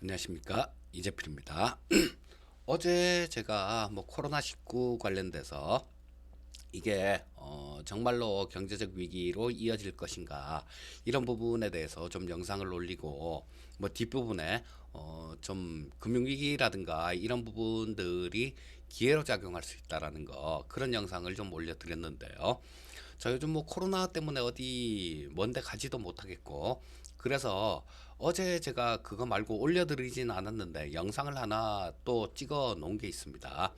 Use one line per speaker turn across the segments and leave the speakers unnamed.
안녕하십니까, 이재필입니다. 어제 제가 코로나19 관련돼서 이게 정말로 경제적 위기로 이어질 것인가, 이런 부분에 대해서 좀 영상을 올리고, 뒷부분에 좀 금융위기라든가 이런 부분들이 기회로 작용할 수 있다라는 거, 그런 영상을 좀 올려드렸는데요. 자, 요즘 코로나 때문에 어디 먼데 가지도 못하겠고, 그래서 어제 제가 그거 말고 올려드리진 않았는데 영상을 하나 또 찍어 놓은 게 있습니다.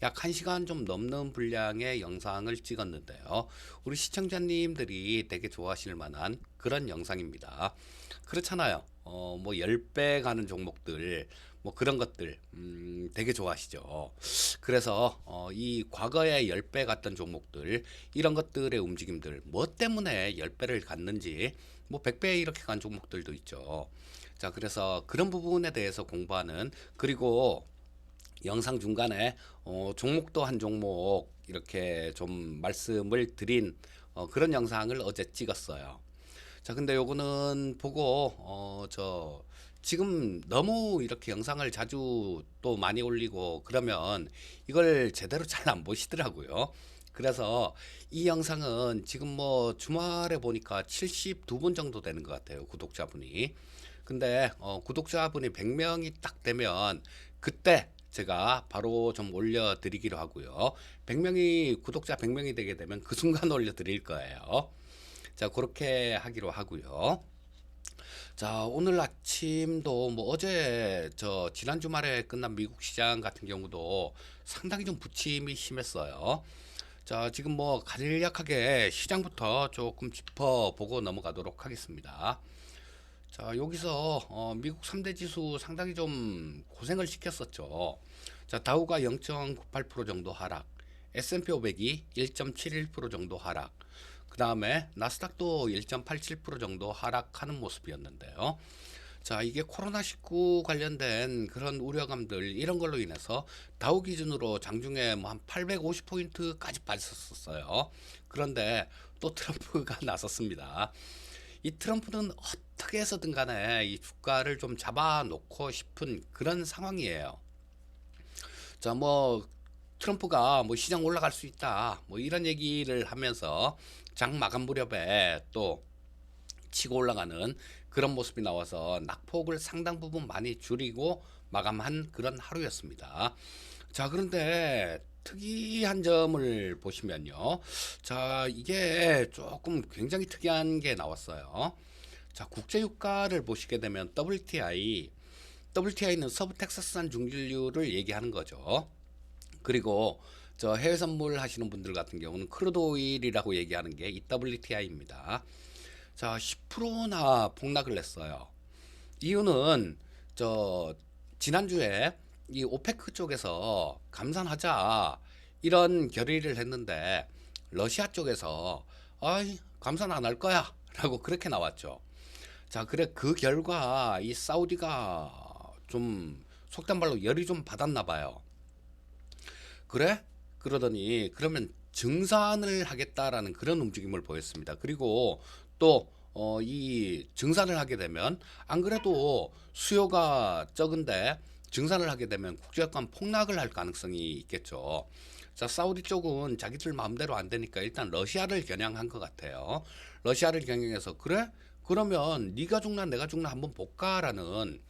약 1시간 좀 넘는 분량의 영상을 찍었는데요. 우리 시청자님들이 되게 좋아하실 만한 그런 영상입니다. 그렇잖아요. 10배 가는 종목들, 그런 것들, 되게 좋아하시죠. 그래서, 이 과거에 10배 갔던 종목들, 이런 것들의 움직임들, 뭐 때문에 10배를 갔는지, 100배 이렇게 간 종목들도 있죠. 자, 그래서 그런 부분에 대해서 공부하는, 그리고 영상 중간에 종목도 한 종목 이렇게 좀 말씀을 드린 그런 영상을 어제 찍었어요. 자, 근데 요거는 보고 저 지금 너무 이렇게 영상을 자주 또 많이 올리고 그러면 이걸 제대로 잘 안 보시더라고요. 그래서 이 영상은 지금 주말에 보니까 72분 정도 되는 것 같아요, 구독자분이. 근데 구독자분이 100명이 딱 되면 그때 제가 바로 좀 올려드리기로 하고요. 100명이 구독자 100명이 되게 되면 그 순간 올려드릴 거예요. 자, 그렇게 하기로 하고요. 자, 오늘 아침도 어제 지난 주말에 끝난 미국 시장 같은 경우도 상당히 좀 부침이 심했어요. 자, 지금 간략하게 시장부터 조금 짚어보고 넘어가도록 하겠습니다. 자, 여기서 미국 3대 지수 상당히 좀 고생을 시켰었죠. 자, 다우가 0.98% 정도 하락, S&P 500이 1.71% 정도 하락, 그 다음에 나스닥도 1.87% 정도 하락하는 모습이었는데요. 자, 이게 코로나19 관련된 그런 우려감들, 이런 걸로 인해서 다우 기준으로 장중에 한 850포인트까지 빠졌었어요. 그런데 또 트럼프가 나섰습니다. 이 트럼프는 어떻게 해서든 간에 이 주가를 좀 잡아놓고 싶은 그런 상황이에요. 자, 트럼프가 시장 올라갈 수 있다, 이런 얘기를 하면서 장 마감 무렵에 또 치고 올라가는 그런 모습이 나와서 낙폭을 상당 부분 많이 줄이고 마감한 그런 하루였습니다. 자, 그런데 특이한 점을 보시면요. 자, 이게 조금 굉장히 특이한 게 나왔어요. 자, 국제유가를 보시게 되면 WTI는 서부 텍사스산 중진류를 얘기하는 거죠. 그리고 저 해외 선물 하시는 분들 같은 경우는 크루드 오일이라고 얘기하는 게 이 WTI입니다. 자, 10%나 폭락을 했어요. 이유는 지난주에 이 오페크 쪽에서 감산하자 이런 결의를 했는데 러시아 쪽에서 아이 감산 안 할 거야 라고 그렇게 나왔죠. 자, 그래 그 결과 이 사우디가 좀 속된 말로 열이 좀 받았나 봐요. 그래? 그러더니 그러면 증산을 하겠다라는 그런 움직임을 보였습니다. 그리고 또 이 증산을 하게 되면 안 그래도 수요가 적은데 증산을 하게 되면 국제유가 폭락을 할 가능성이 있겠죠. 자, 사우디 쪽은 자기들 마음대로 안 되니까 일단 러시아를 겨냥한 것 같아요. 러시아를 겨냥해서 그래? 그러면 네가 죽나 내가 죽나 한번 볼까라는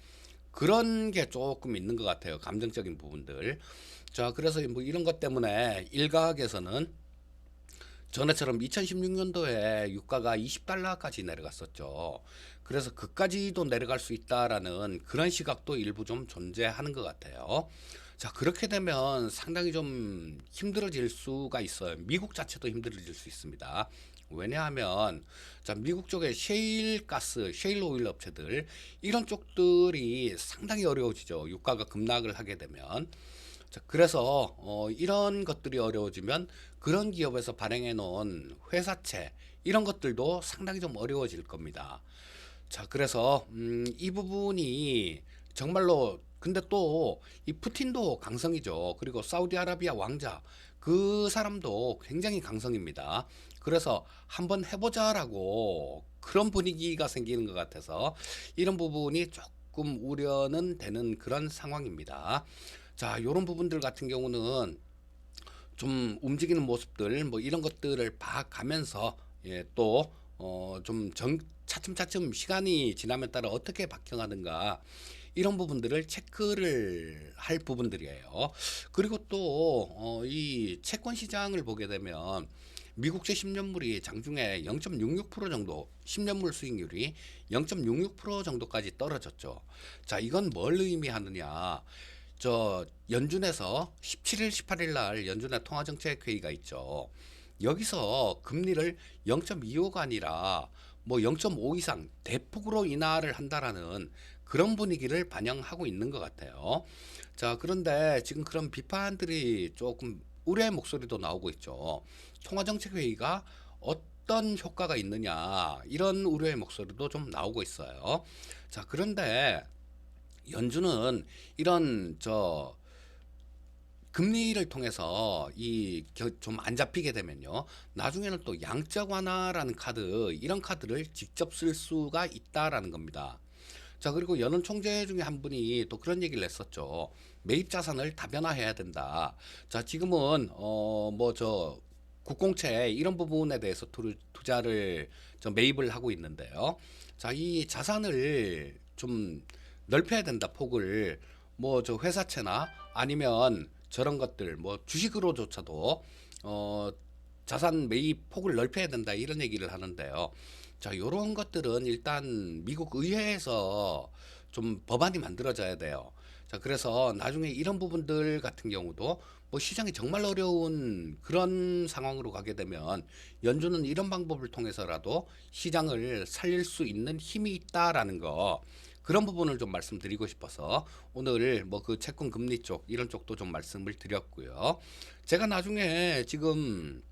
그런 게 조금 있는 것 같아요. 감정적인 부분들. 자, 그래서 이런 것 때문에 일각에서는 전에처럼 2016년도에 유가가 20달러까지 내려갔었죠. 그래서 그까지도 내려갈 수 있다라는 그런 시각도 일부 좀 존재하는 것 같아요. 자, 그렇게 되면 상당히 좀 힘들어질 수가 있어요. 미국 자체도 힘들어질 수 있습니다. 왜냐하면 자, 미국 쪽에 셰일 가스, 셰일 오일 업체들 이런 쪽들이 상당히 어려워지죠. 유가가 급락을 하게 되면. 자, 그래서 이런 것들이 어려워지면 그런 기업에서 발행해 놓은 회사채 이런 것들도 상당히 좀 어려워질 겁니다. 자, 그래서 이 부분이 정말로 근데 또 이 푸틴도 강성이죠. 그리고 사우디아라비아 왕자 그 사람도 굉장히 강성입니다. 그래서 한번 해보자라고 그런 분위기가 생기는 것 같아서 이런 부분이 조금 우려는 되는 그런 상황입니다. 자, 요런 부분들 같은 경우는 좀 움직이는 모습들 뭐 이런 것들을 봐가면서 예, 또 좀 차츰차츰 시간이 지남에 따라 어떻게 바뀌어가는가 이런 부분들을 체크를 할 부분들이에요. 그리고 또 이 채권 시장을 보게 되면 미국제 10년물이 장중에 0.66% 정도 10년물 수익률이 0.66% 정도까지 떨어졌죠. 자, 이건 뭘 의미하느냐? 저 연준에서 17일, 18일 날 연준의 통화정책회의가 있죠. 여기서 금리를 0.25가 아니라 뭐 0.5 이상 대폭으로 인하를 한다라는 그런 분위기를 반영하고 있는 것 같아요. 자, 그런데 지금 그런 비판들이 조금 우려의 목소리도 나오고 있죠. 통화정책회의가 어떤 효과가 있느냐 이런 우려의 목소리도 좀 나오고 있어요. 자, 그런데 연준은 이런 금리를 통해서 이 좀 안 잡히게 되면요. 나중에는 또 양적 완화라는 카드 이런 카드를 직접 쓸 수가 있다라는 겁니다. 자, 그리고 연은 총재 중에 한 분이 또 그런 얘기를 했었죠. 매입 자산을 다변화해야 된다. 자, 지금은 국공채 이런 부분에 대해서 투자를 매입을 하고 있는데요. 자, 이 자산을 좀 넓혀야 된다. 폭을 뭐 회사채나 아니면 저런 것들 뭐 주식으로조차도 자산 매입 폭을 넓혀야 된다 이런 얘기를 하는데요. 자, 요런 것들은 일단 미국 의회에서 좀 법안이 만들어져야 돼요. 자, 그래서 나중에 이런 부분들 같은 경우도 뭐 시장이 정말 어려운 그런 상황으로 가게 되면 연준은 이런 방법을 통해서라도 시장을 살릴 수 있는 힘이 있다라는 거 그런 부분을 좀 말씀드리고 싶어서 오늘 뭐 그 채권 금리 쪽 이런 쪽도 좀 말씀을 드렸고요. 제가 나중에 지금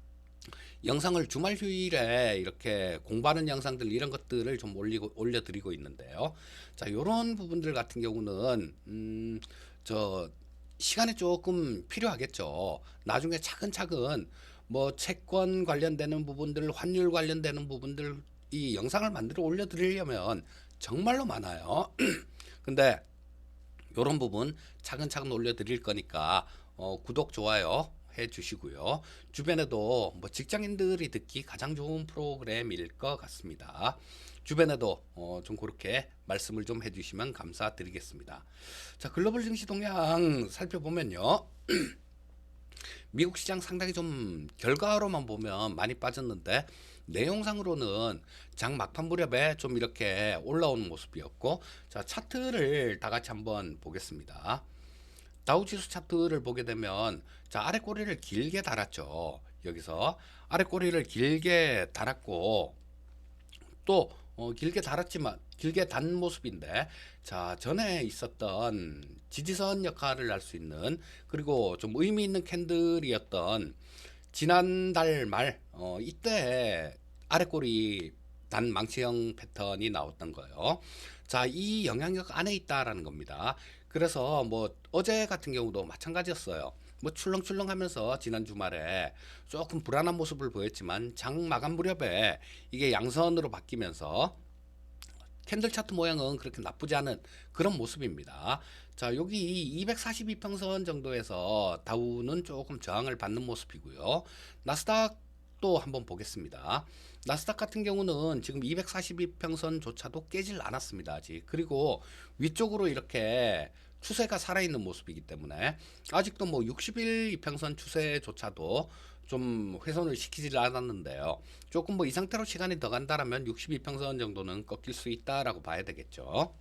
영상을 주말 휴일에 이렇게 공부하는 영상들 이런 것들을 좀 올려드리고 있는데요. 자, 요런 부분들 같은 경우는 저 시간이 조금 필요하겠죠. 나중에 차근차근 뭐 채권 관련되는 부분들, 환율 관련되는 부분들 이 영상을 만들어 올려드리려면 정말로 많아요. 근데 요런 부분 차근차근 올려드릴 거니까 구독, 좋아요 해 주시고요. 주변에도 뭐 직장인들이 듣기 가장 좋은 프로그램일 것 같습니다. 주변에도 좀 그렇게 말씀을 좀 해주시면 감사드리겠습니다. 자, 글로벌 증시 동향 살펴보면요. 미국 시장 상당히 좀 결과로만 보면 많이 빠졌는데 내용상으로는 장 막판 무렵에 좀 이렇게 올라오는 모습이었고, 자, 차트를 다 같이 한번 보겠습니다. 다우지수 차트를 보게 되면 자, 아래 꼬리를 길게 달았죠. 여기서 아래 꼬리를 길게 달았고 또 길게 달았지만 길게 단 모습인데 자, 전에 있었던 지지선 역할을 할 수 있는 그리고 좀 의미 있는 캔들이었던 지난달 말 이때 아래 꼬리 단 망치형 패턴이 나왔던 거예요. 자, 이 영향력 안에 있다라는 겁니다. 그래서 뭐 어제 같은 경우도 마찬가지였어요. 뭐 출렁출렁하면서 지난 주말에 조금 불안한 모습을 보였지만 장 마감 무렵에 이게 양선으로 바뀌면서 캔들 차트 모양은 그렇게 나쁘지 않은 그런 모습입니다. 자, 여기 242평선 정도에서 다우는 조금 저항을 받는 모습이고요. 나스닥도 한번 보겠습니다. 나스닥 같은 경우는 지금 242평선조차도 깨질 않았습니다. 아직. 그리고 위쪽으로 이렇게 추세가 살아있는 모습이기 때문에 아직도 뭐 60일 이평선 추세조차도 좀 훼손을 시키지 않았는데요. 조금 뭐 이 상태로 시간이 더 간다라면 62평선 정도는 꺾일 수 있다라고 봐야 되겠죠.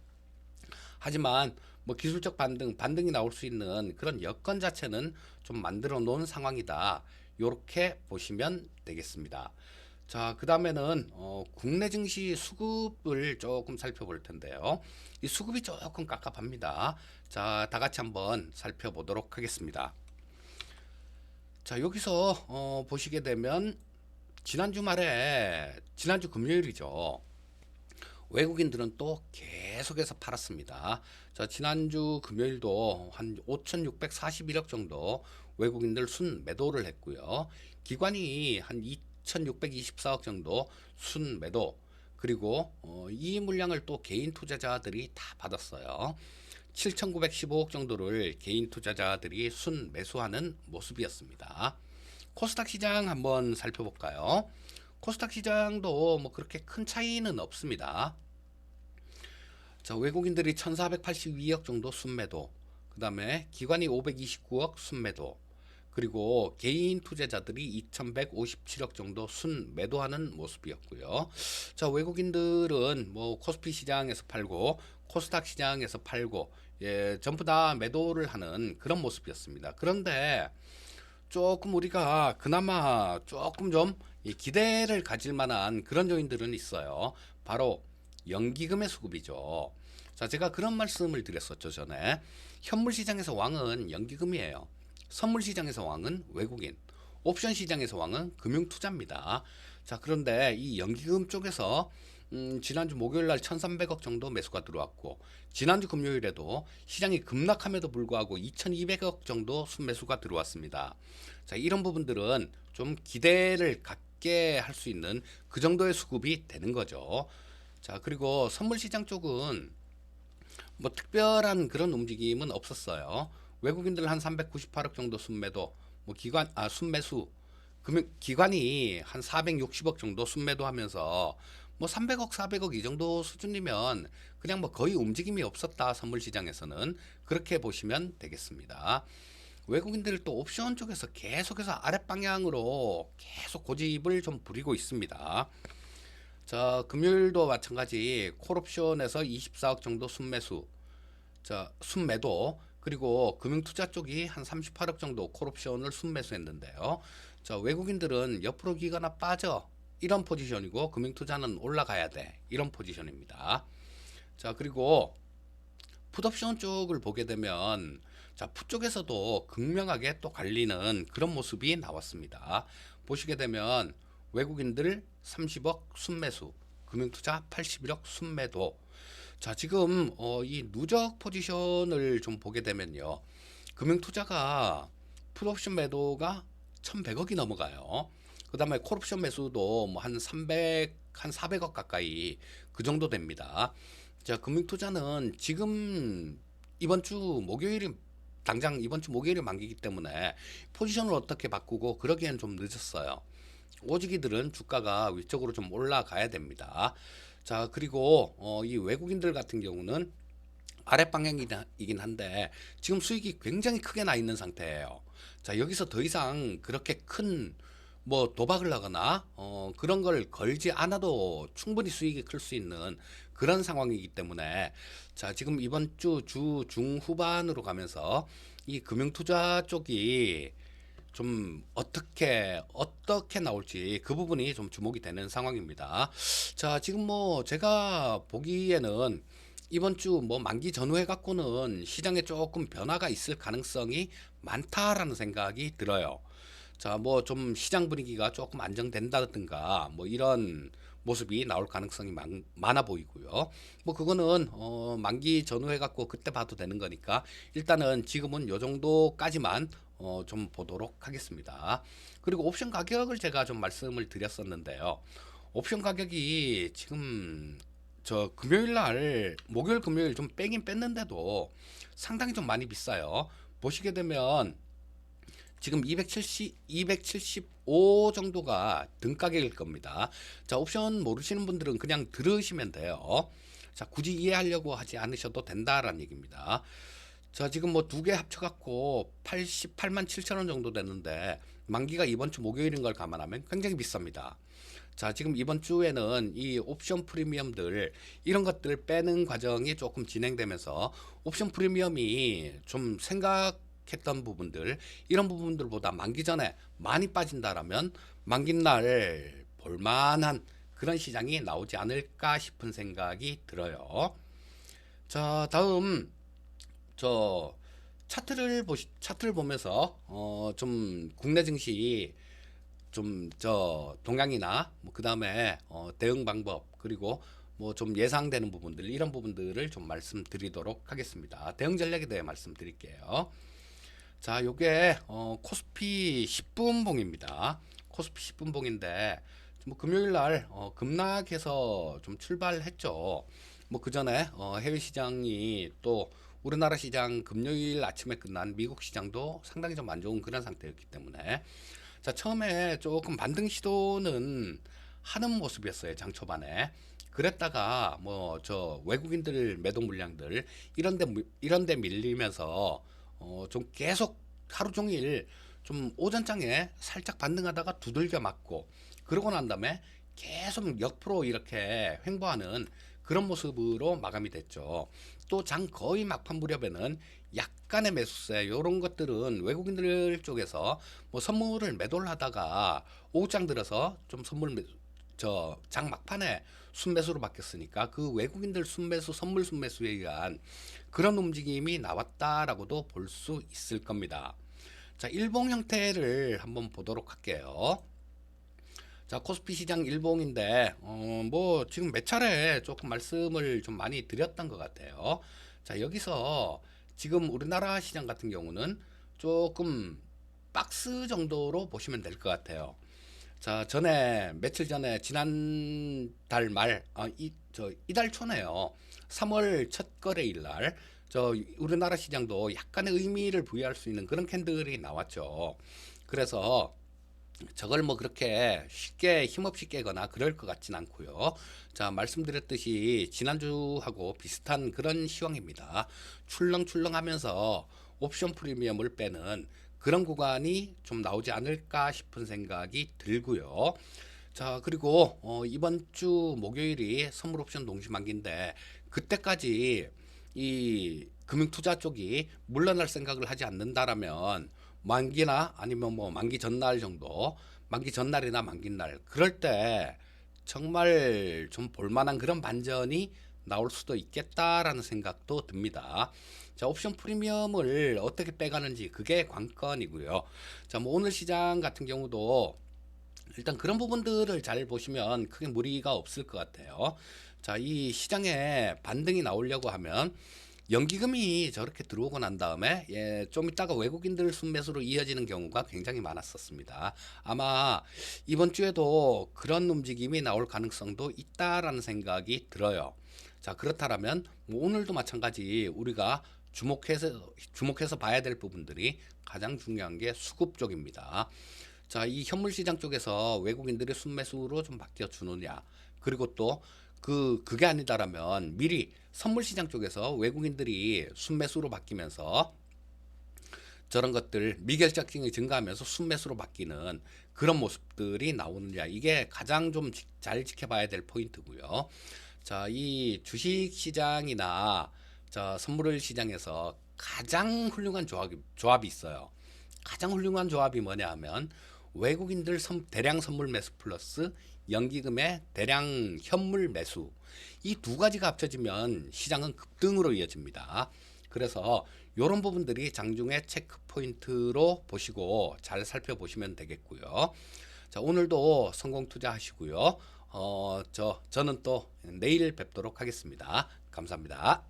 하지만 뭐 기술적 반등이 나올 수 있는 그런 여건 자체는 좀 만들어 놓은 상황이다. 요렇게 보시면 되겠습니다. 자, 그 다음에는 국내 증시 수급을 조금 살펴볼 텐데요. 이 수급이 조금 깝깝합니다. 자, 다 같이 한번 살펴보도록 하겠습니다. 자, 여기서 보시게 되면 지난주 금요일이죠. 외국인들은 또 계속해서 팔았습니다. 자, 지난주 금요일도 한 5,641억 정도 외국인들 순 매도를 했고요. 기관이 한 2,624억 정도 순 매도. 그리고 이 물량을 또 개인 투자자들이 다 받았어요. 7,915억 정도를 개인 투자자들이 순 매수하는 모습이었습니다. 코스닥 시장 한번 살펴볼까요? 코스닥 시장도 뭐 그렇게 큰 차이는 없습니다. 자, 외국인들이 1,482억 정도 순매도, 그 다음에 기관이 529억 순매도, 그리고 개인 투자자들이 2,157억 정도 순매도하는 모습이었고요. 자, 외국인들은 뭐 코스피 시장에서 팔고 코스닥 시장에서 팔고, 예, 전부 다 매도를 하는 그런 모습이었습니다. 그런데 조금 우리가 그나마 조금 좀 기대를 가질 만한 그런 요인들은 있어요. 바로 연기금의 수급이죠. 자, 제가 그런 말씀을 드렸었죠, 전에. 현물 시장에서 왕은 연기금이에요. 선물 시장에서 왕은 외국인, 옵션 시장에서 왕은 금융투자입니다. 자, 그런데 이 연기금 쪽에서 지난주 목요일 날 1,300억 정도 매수가 들어왔고, 지난주 금요일에도 시장이 급락함에도 불구하고 2,200억 정도 순매수가 들어왔습니다. 자, 이런 부분들은 좀 기대를 갖게 할 수 있는 그 정도의 수급이 되는 거죠. 자, 그리고 선물 시장 쪽은 뭐 특별한 그런 움직임은 없었어요. 외국인들 한 398억 정도 순매도, 뭐 순매수, 기관이 한 460억 정도 순매도하면서 뭐 300억, 400억 이 정도 수준이면 그냥 뭐 거의 움직임이 없었다, 선물 시장에서는. 그렇게 보시면 되겠습니다. 외국인들 또 옵션 쪽에서 계속해서 아랫방향으로 계속 고집을 좀 부리고 있습니다. 자, 금요일도 마찬가지 콜옵션에서 24억 정도 순매수, 자, 순매도, 그리고 금융투자 쪽이 한 38억 정도 콜옵션을 순매수했는데요. 자, 외국인들은 옆으로 기거나 빠져, 이런 포지션이고, 금융투자는 올라가야 돼, 이런 포지션입니다. 자, 그리고 풋옵션 쪽을 보게 되면, 자, 풋 쪽에서도 극명하게 또 갈리는 그런 모습이 나왔습니다. 보시게 되면 외국인들 30억 순매수, 금융투자 81억 순매도. 자, 지금 이 누적 포지션을 좀 보게 되면요, 금융투자가 풋옵션 매도가 1,100억이 넘어가요. 그 다음에 콜옵션 매수도 뭐 한 300, 한 400억 가까이 그 정도 됩니다. 자, 금융투자는 지금 이번 주 목요일이 당장 이번 주 목요일이 만기이기 때문에 포지션을 어떻게 바꾸고 그러기엔 좀 늦었어요. 오지기들은 주가가 위쪽으로 좀 올라가야 됩니다. 자, 그리고 이 외국인들 같은 경우는 아랫방향이긴 한데 지금 수익이 굉장히 크게 나 있는 상태예요. 자, 여기서 더 이상 그렇게 큰 뭐 도박을 하거나 그런 걸 걸지 않아도 충분히 수익이 클 수 있는 그런 상황이기 때문에, 자, 지금 이번 주 중후반으로 가면서 이 금융투자 쪽이 좀 어떻게 나올지 그 부분이 좀 주목이 되는 상황입니다. 자, 지금 뭐 제가 보기에는 이번 주 뭐 만기 전후해 갖고는 시장에 조금 변화가 있을 가능성이 많다라는 생각이 들어요. 자, 뭐 좀 시장 분위기가 조금 안정된다든가 뭐 이런 모습이 나올 가능성이 많아 보이고요. 뭐 그거는 만기 전후해 갖고 그때 봐도 되는 거니까 일단은 지금은 요 정도까지만 좀 보도록 하겠습니다. 그리고 옵션 가격을 제가 좀 말씀을 드렸었는데요. 옵션 가격이 지금 저 금요일 날, 목요일 금요일 좀 빼긴 뺐는데도 상당히 좀 많이 비싸요. 보시게 되면 지금 275 정도가 등가격일 겁니다. 자, 옵션 모르시는 분들은 그냥 들으시면 돼요. 자, 굳이 이해하려고 하지 않으셔도 된다라는 얘기입니다. 자, 지금 뭐 두 개 합쳐갖고 88만 7천 원 정도 되는데 만기가 이번 주 목요일인 걸 감안하면 굉장히 비쌉니다. 자, 지금 이번 주에는 이 옵션 프리미엄들 이런 것들을 빼는 과정이 조금 진행되면서 옵션 프리미엄이 좀 생각했던 부분들, 이런 부분들보다 만기 전에 많이 빠진다라면 만기날 볼만한 그런 시장이 나오지 않을까 싶은 생각이 들어요. 자, 다음 저 차트를 보면서 좀 국내 증시 좀 저 동향이나 뭐 그다음에 대응 방법, 그리고 뭐 좀 예상되는 부분들, 이런 부분들을 좀 말씀드리도록 하겠습니다. 대응 전략에 대해 말씀드릴게요. 자, 요게 코스피 10분봉입니다. 코스피 10분봉인데 뭐 금요일 날 급락해서 좀 출발했죠. 뭐 그 전에 해외 시장이 또 우리나라 시장 금요일 아침에 끝난 미국 시장도 상당히 좀 안 좋은 그런 상태였기 때문에 자, 처음에 조금 반등 시도는 하는 모습이었어요. 장 초반에. 그랬다가 뭐 저 외국인들 매도 물량들 이런데 밀리면서 좀 계속 하루 종일 좀 오전장에 살짝 반등하다가 두들겨 맞고 그러고 난 다음에 계속 역프로 이렇게 횡보하는 그런 모습으로 마감이 됐죠. 또 장 거의 막판 무렵에는 약간의 매수세 이런 것들은 외국인들 쪽에서 뭐 선물을 매도를 하다가 오후장 들어서 좀 저 장 막판에 순매수로 바뀌었으니까 그 외국인들 순매수 선물 순매수에 의한 그런 움직임이 나왔다라고도 볼 수 있을 겁니다. 자, 일봉 형태를 한번 보도록 할게요. 자, 코스피 시장 일봉인데, 뭐, 지금 몇 차례 조금 말씀을 좀 많이 드렸던 것 같아요. 자, 여기서 지금 우리나라 시장 같은 경우는 조금 박스 정도로 보시면 될 것 같아요. 자, 며칠 전에 지난달 말, 이달 초네요. 3월 첫 거래일 날, 우리나라 시장도 약간의 의미를 부여할 수 있는 그런 캔들이 나왔죠. 그래서 저걸 뭐 그렇게 쉽게 힘없이 깨거나 그럴 것 같진 않고요. 자, 말씀드렸듯이 지난주하고 비슷한 그런 시황입니다. 출렁출렁하면서 옵션 프리미엄을 빼는 그런 구간이 좀 나오지 않을까 싶은 생각이 들고요. 자, 그리고 이번 주 목요일이 선물 옵션 동시 만기인데 그때까지 이 금융투자 쪽이 물러날 생각을 하지 않는다라면 만기나 아니면 뭐 만기 전날 정도, 만기 전날이나 만기날 그럴 때 정말 좀 볼만한 그런 반전이 나올 수도 있겠다라는 생각도 듭니다. 자, 옵션 프리미엄을 어떻게 빼가는지 그게 관건이고요. 자, 뭐 오늘 시장 같은 경우도 일단 그런 부분들을 잘 보시면 크게 무리가 없을 것 같아요. 자, 이 시장에 반등이 나오려고 하면 연기금이 저렇게 들어오고 난 다음에 좀 있다가 외국인들 순매수로 이어지는 경우가 굉장히 많았었습니다. 아마 이번 주에도 그런 움직임이 나올 가능성도 있다라는 생각이 들어요. 자, 그렇다면 뭐 오늘도 마찬가지 우리가 주목해서 봐야 될 부분들이 가장 중요한 게 수급 쪽입니다. 자, 이 현물 시장 쪽에서 외국인들이 순매수로 좀 바뀌어 주느냐. 그리고 또 그게 아니다라면 미리 선물 시장 쪽에서 외국인들이 순매수로 바뀌면서 저런 것들 미결적증이 증가하면서 순매수로 바뀌는 그런 모습들이 나오느냐. 이게 가장 좀 잘 지켜봐야 될 포인트고요. 자, 이 주식 시장이나 선물 시장에서 가장 훌륭한 조합이 있어요. 가장 훌륭한 조합이 뭐냐 하면 외국인들 대량 선물 매수 플러스 연기금의 대량 현물 매수 이 두 가지가 합쳐지면 시장은 급등으로 이어집니다. 그래서 이런 부분들이 장중의 체크 포인트로 보시고 잘 살펴보시면 되겠고요. 자, 오늘도 성공 투자하시고요. 저는 또 내일 뵙도록 하겠습니다. 감사합니다.